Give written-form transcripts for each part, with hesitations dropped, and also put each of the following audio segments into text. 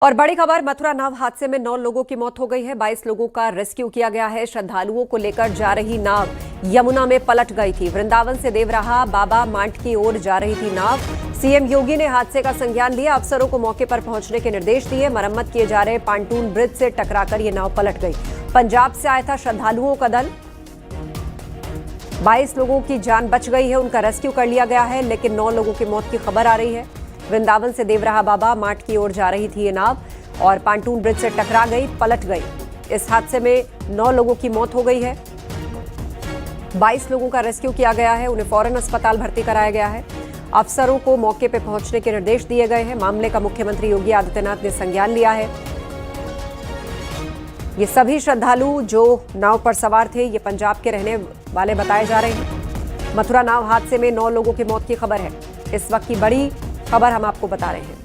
और बड़ी खबर, मथुरा नाव हादसे में 9 लोगों की मौत हो गई है। 22 लोगों का रेस्क्यू किया गया है। श्रद्धालुओं को लेकर जा रही नाव यमुना में पलट गई थी। वृंदावन से देवराहा बाबा मांट की ओर जा रही थी नाव। सीएम योगी ने हादसे का संज्ञान लिया, अफसरों को मौके पर पहुंचने के निर्देश दिए। मरम्मत किए जा रहे पांटून ब्रिज से टकराकर ये नाव पलट गई। पंजाब से आया था श्रद्धालुओं का दल। 22 लोगों की जान बच गई है, उनका रेस्क्यू कर लिया गया है, लेकिन 9 लोगों की मौत की खबर आ रही है। वृंदावन से देवराहा बाबा माट की ओर जा रही थी ये नाव और पांटून ब्रिज से टकरा गई, पलट गई। इस हादसे में 9 लोगों की मौत हो गई है। 22 लोगों का रेस्क्यू किया गया है, उन्हें फौरन अस्पताल भर्ती कराया गया है। अफसरों को मौके पर पहुंचने के निर्देश दिए गए हैं। मामले का मुख्यमंत्री योगी आदित्यनाथ ने संज्ञान लिया है। ये सभी श्रद्धालु जो नाव पर सवार थे, ये पंजाब के रहने वाले बताए जा रहे हैं। मथुरा नाव हादसे में 9 लोगों की मौत की खबर है। इस वक्त की बड़ी खबर हम आपको बता रहे हैं।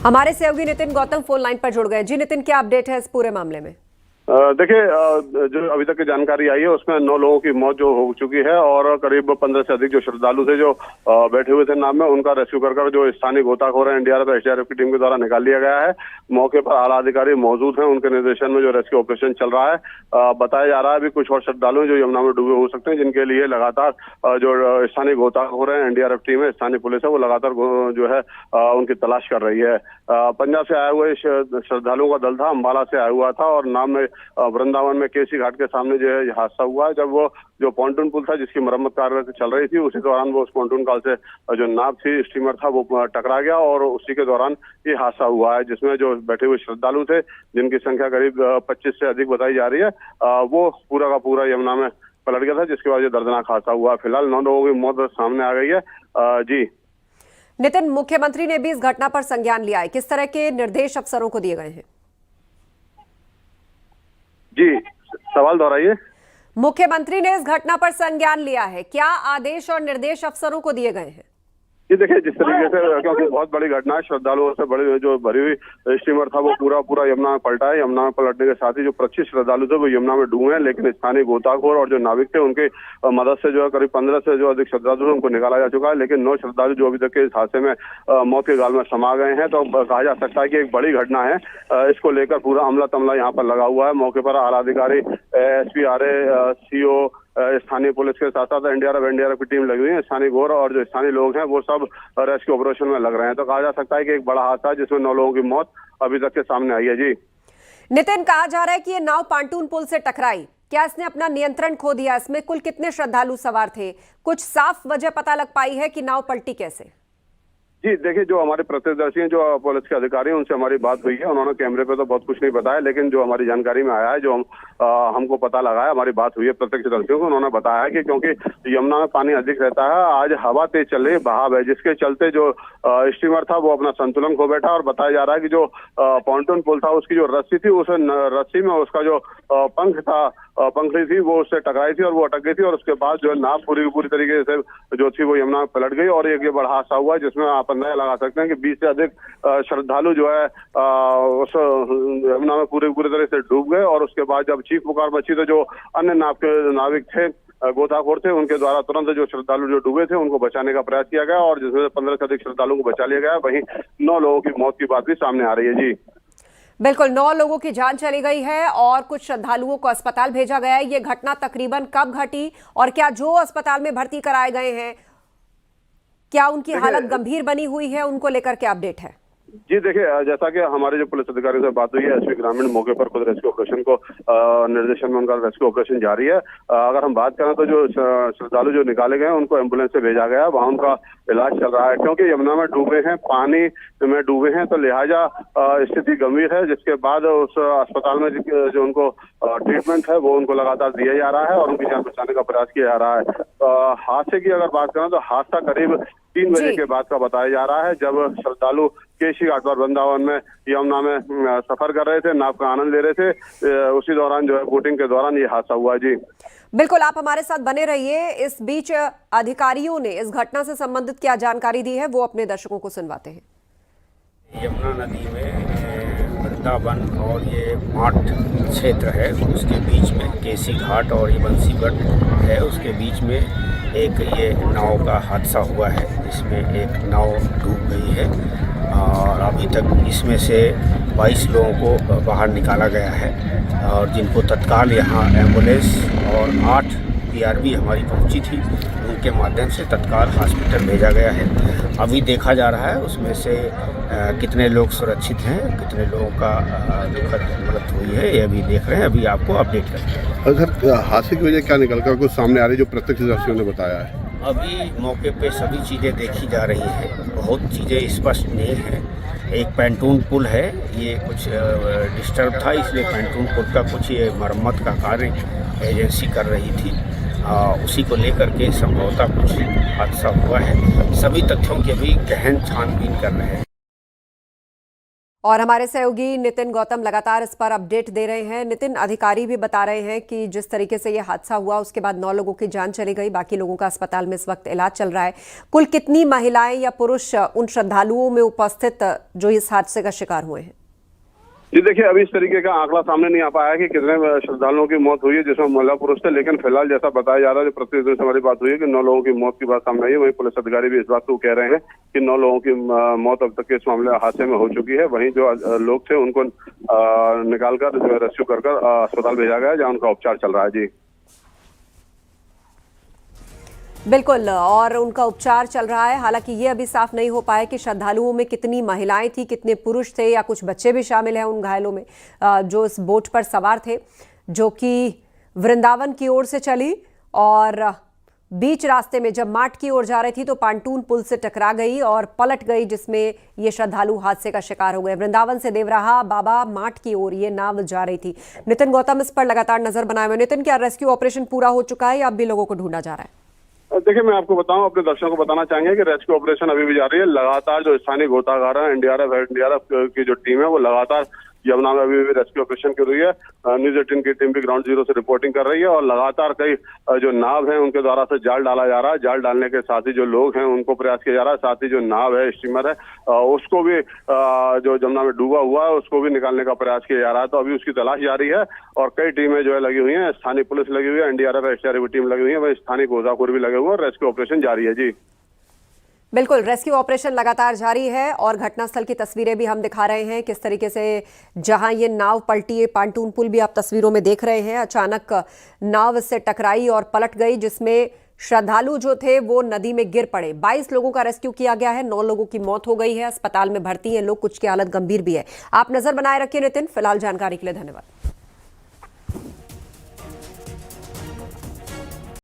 हमारे सहयोगी नितिन गौतम फोन लाइन पर जुड़ गए। जी नितिन, क्या अपडेट है इस पूरे मामले में? देखिए, जो अभी तक की जानकारी आई है उसमें 9 लोगों की मौत जो हो चुकी है और करीब 15 से अधिक जो श्रद्धालु थे जो बैठे हुए थे नाव में, उनका रेस्क्यू कर जो स्थानीय गोताखोर है एनडीआरएफ एसडीआरएफ की टीम के द्वारा निकाल लिया गया है। मौके पर आला अधिकारी मौजूद हैं, उनके निर्देशन में जो रेस्क्यू ऑपरेशन चल रहा है। बताया जा रहा है अभी कुछ और श्रद्धालु जो यमुना में डूबे हो सकते हैं, जिनके लिए लगातार जो स्थानीय गोताखोर है एनडीआरएफ टीम है, स्थानीय पुलिस है, वो लगातार जो है उनकी तलाश कर रही है। पंजाब से आए हुए श्रद्धालुओं का दल था, अंबाला से आया हुआ था और नाव में वृंदावन में केसी घाट के सामने जो है हादसा हुआ। जब वो जो पॉन्टून पुल था जिसकी मरम्मत कार्य चल रही थी, उसी दौरान वो उस पॉन्टून काल से जो नाव थी, स्टीमर था, वो टकरा गया और उसी के दौरान ये हादसा हुआ है, जिसमें जो बैठे हुए श्रद्धालु थे जिनकी संख्या करीब 25 से अधिक बताई जा रही है, वो पूरा का पूरा यमुना में पलट गया था, जिसके बाद ये दर्दनाक हादसा हुआ। फिलहाल 9 लोगों की मौत सामने आ गई है। जी नितिन, मुख्यमंत्री ने भी इस घटना पर संज्ञान लिया है, किस तरह के निर्देश अफसरों को दिए गए हैं? जी, सवाल दोहराइए। मुख्यमंत्री ने इस घटना पर संज्ञान लिया है, क्या आदेश और निर्देश अफसरों को दिए गए हैं? ये देखिए, जिस तरीके से, क्योंकि बहुत बड़ी घटना है, श्रद्धालुओं से बड़ी जो भरी हुई स्टीमर था वो पूरा यमुना में पलटा है। यमुना में पलटने के साथ ही जो 25 श्रद्धालु थे वो यमुना में डूबे हैं, लेकिन स्थानीय गोताखोर और जो नाविक थे उनके मदद से जो है करीब 15 से जो अधिक श्रद्धालु उनको निकाला जा चुका है, लेकिन 9 श्रद्धालु जो अभी तक के इस हादसे में मौत के गाल में समा गए हैं। तो कहा जा सकता है कि एक बड़ी घटना है। इसको लेकर पूरा अमला तमला यहाँ पर लगा हुआ है। मौके पर आला अधिकारी, एसपी, आरए, सीओ, स्थानीय पुलिस के साथ साथ एनडीआरएफ की टीम लगी हुई है। स्थानीय गोर और जो स्थानीय लोग हैं वो सब रेस्क्यू ऑपरेशन में लग रहे हैं। तो कहा जा सकता है कि एक बड़ा हादसा है जिसमें 9 लोगों की मौत अभी तक के सामने आई है। जी नितिन, कहा जा रहा है कि ये नाव पांटून पुल से टकराई, क्या इसने अपना नियंत्रण खो दिया? इसमें कुल कितने श्रद्धालु सवार थे? कुछ साफ वजह पता लग पाई है कि नाव पलटी कैसे? जी देखिए, जो हमारे प्रत्यक्षदर्शी हैं, जो पुलिस के अधिकारी हैं, उनसे हमारी बात हुई है। उन्होंने कैमरे पे तो बहुत कुछ नहीं बताया, लेकिन जो हमारी जानकारी में आया है, जो हमको पता लगा है, हमारी बात हुई है प्रत्यक्षदर्शियों को, उन्होंने बताया है कि क्योंकि यमुना में पानी अधिक रहता है, आज हवा तेज चल रही, बहाव है, जिसके चलते जो स्टीमर था वो अपना संतुलन खो बैठा। और बताया जा रहा है कि जो पॉन्टून पुल था उसकी जो रस्सी थी, उस रस्सी में उसका जो पंख था, पंखड़ी थी, वो उससे टकराई थी और वो अटक गई थी। और उसके बाद जो है नाव पूरी तरीके से जो थी वो यमुना में पलट गई और एक ये बड़ा हादसा हुआ, जिसमें आप अंदाजा लगा सकते हैं कि 20 से अधिक श्रद्धालु जो है उस यमुना में पूरी तरह से डूब गए। और उसके बाद जब चीख पुकार मची तो जो अन्य नाविक थे, गोताखोर थे, उनके द्वारा तुरंत जो श्रद्धालु जो डूबे थे उनको बचाने का प्रयास किया गया और जिसमें 15 से अधिक श्रद्धालुओं को बचा लिया गया। वहीं 9 लोगों की मौत की बात भी सामने आ रही है। जी बिल्कुल, 9 लोगों की जान चली गई है और कुछ श्रद्धालुओं को अस्पताल भेजा गया है। ये घटना तकरीबन कब घटी और क्या जो अस्पताल में भर्ती कराए गए हैं, क्या उनकी हालत गंभीर बनी हुई है? उनको लेकर क्या अपडेट है? जी देखिए, जैसा कि हमारे जो पुलिस अधिकारियों से बात हुई है, एसपी ग्रामीण मौके पर खुद रेस्क्यू ऑपरेशन को निर्देशन में उनका रेस्क्यू ऑपरेशन जारी है। अगर हम बात करें तो जो श्रद्धालु जो निकाले गए हैं उनको एम्बुलेंस से भेजा गया, वहाँ उनका इलाज चल रहा है। क्योंकि यमुना में डूबे हैं, पानी में डूबे हैं, तो लिहाजा स्थिति गंभीर है, जिसके बाद उस अस्पताल में जो उनको ट्रीटमेंट है वो उनको लगातार दिया जा रहा है और उनकी जान बचाने का प्रयास किया जा रहा है। हादसे की अगर बात करें तो हादसा करीब 3 बजे के बाद का बताया जा रहा है, जब श्रद्धालु केसी घाट पर वृंदावन में यमुना में सफर कर रहे थे, नाव का आनंद ले रहे थे। उसी दौरान जो है बोटिंग के दौरान ये हादसा हुआ। जी बिल्कुल, आप हमारे साथ बने रहिए। इस बीच अधिकारियों ने इस घटना से संबंधित क्या जानकारी दी है वो अपने दर्शकों को सुनवाते हैं। यमुना नदी में वृंदावन और ये माठ क्षेत्र है, उसके बीच में केसी घाट और ये बंसीगढ़ है, उसके बीच में एक ये नाव का हादसा हुआ है जिसमें एक नाव डूब गई है और अभी तक इसमें से 22 लोगों को बाहर निकाला गया है और जिनको तत्काल यहाँ एम्बुलेंस और 8 पीआरबी हमारी पहुंची थी, उनके माध्यम से तत्काल हॉस्पिटल भेजा गया है। अभी देखा जा रहा है उसमें से कितने लोग सुरक्षित हैं, कितने लोगों का दुखद मृत्यु हुई है, ये अभी देख रहे हैं, अभी आपको अपडेट करेंगे। सर हादसे की वजह क्या निकल कर कुछ सामने आ रही जो प्रत्यक्षदर्शियों ने बताया है? अभी मौके पे सभी चीज़ें देखी जा रही हैं, बहुत चीज़ें स्पष्ट नहीं हैं। एक पैंटून पुल है, ये कुछ डिस्टर्ब था, इसलिए पैंटून पुल का कुछ ये मरम्मत का कार्य एजेंसी कर रही थी, उसी को लेकर के संभवतः कुछ हादसा हुआ है। सभी तथ्यों की अभी गहन छानबीन कर रहे हैं और हमारे सहयोगी नितिन गौतम लगातार इस पर अपडेट दे रहे हैं। नितिन, अधिकारी भी बता रहे हैं कि जिस तरीके से ये हादसा हुआ उसके बाद 9 लोगों की जान चली गई, बाकी लोगों का अस्पताल में इस वक्त इलाज चल रहा है। कुल कितनी महिलाएं या पुरुष उन श्रद्धालुओं में उपस्थित जो इस हादसे का शिकार हुए हैं? जी देखिए, अभी इस तरीके का आंकड़ा सामने नहीं आ पाया है कि कितने श्रद्धालुओं की मौत हुई है जिसमें महिला पुरुष थे, लेकिन फिलहाल जैसा बताया जा रहा है, जो प्रतिनिधियों से हमारी बात हुई है कि 9 लोगों की मौत की बात सामने आई है। वहीं पुलिस अधिकारी भी इस बात को कह रहे हैं कि 9 लोगों की मौत अब तक के इस मामले हादसे में हो चुकी है। वहीं जो लोग थे उनको निकालकर रेस्क्यू कर अस्पताल भेजा गया जहाँ उनका उपचार चल रहा है। जी बिल्कुल, और उनका उपचार चल रहा है। हालांकि ये अभी साफ नहीं हो पाया कि श्रद्धालुओं में कितनी महिलाएं थी, कितने पुरुष थे या कुछ बच्चे भी शामिल हैं उन घायलों में जो इस बोट पर सवार थे, जो कि वृंदावन की ओर से चली और बीच रास्ते में जब माट की ओर जा रही थी तो पांटून पुल से टकरा गई और पलट गई, जिसमें ये श्रद्धालु हादसे का शिकार हो गए। वृंदावन से देवराहा बाबा माट की ओर ये नाव जा रही थी। नितिन गौतम इस पर लगातार नजर बनाए हुए। नितिन, क्या रेस्क्यू ऑपरेशन पूरा हो चुका है या अब भी लोगों को ढूंढा जा रहा है? देखिए, मैं आपको बताऊं, अपने दर्शकों को बताना चाहेंगे कि रेस्क्यू ऑपरेशन अभी भी जारी है। लगातार जो स्थानीय गोताखोर है, एनडीआरएफ की जो टीम है वो लगातार यमुना में अभी भी रेस्क्यू ऑपरेशन कर रही है। न्यूज़ 18 की टीम भी ग्राउंड जीरो से रिपोर्टिंग कर रही है और लगातार कई जो नाव है उनके द्वारा से जाल डाला जा रहा है। जाल डालने के साथ ही जो लोग हैं उनको प्रयास किया जा रहा है, साथ ही जो नाव है, स्टीमर है, उसको भी जो जमुना में डूबा हुआ है उसको भी निकालने का प्रयास किया जा रहा है। तो अभी उसकी तलाश जारी है और कई टीमें जो है लगी हुई है, स्थानीय पुलिस लगी हुई है, एनडीआरएफ एसडीआरएफ की टीम लगी हुई है, वही स्थानीय गोताखोर भी लगे हुए हैं और रेस्क्यू ऑपरेशन जारी है। जी बिल्कुल, रेस्क्यू ऑपरेशन लगातार जारी है और घटनास्थल की तस्वीरें भी हम दिखा रहे हैं किस तरीके से जहां ये नाव पलटी है, पांटून पुल भी आप तस्वीरों में देख रहे हैं। अचानक नाव इससे टकराई और पलट गई, जिसमें श्रद्धालु जो थे वो नदी में गिर पड़े। 22 लोगों का रेस्क्यू किया गया है, 9 लोगों की मौत हो गई है, अस्पताल में भर्ती हैं लोग, कुछ की हालत गंभीर भी है। आप नजर बनाए रखिए नितिन। फिलहाल जानकारी के लिए धन्यवाद।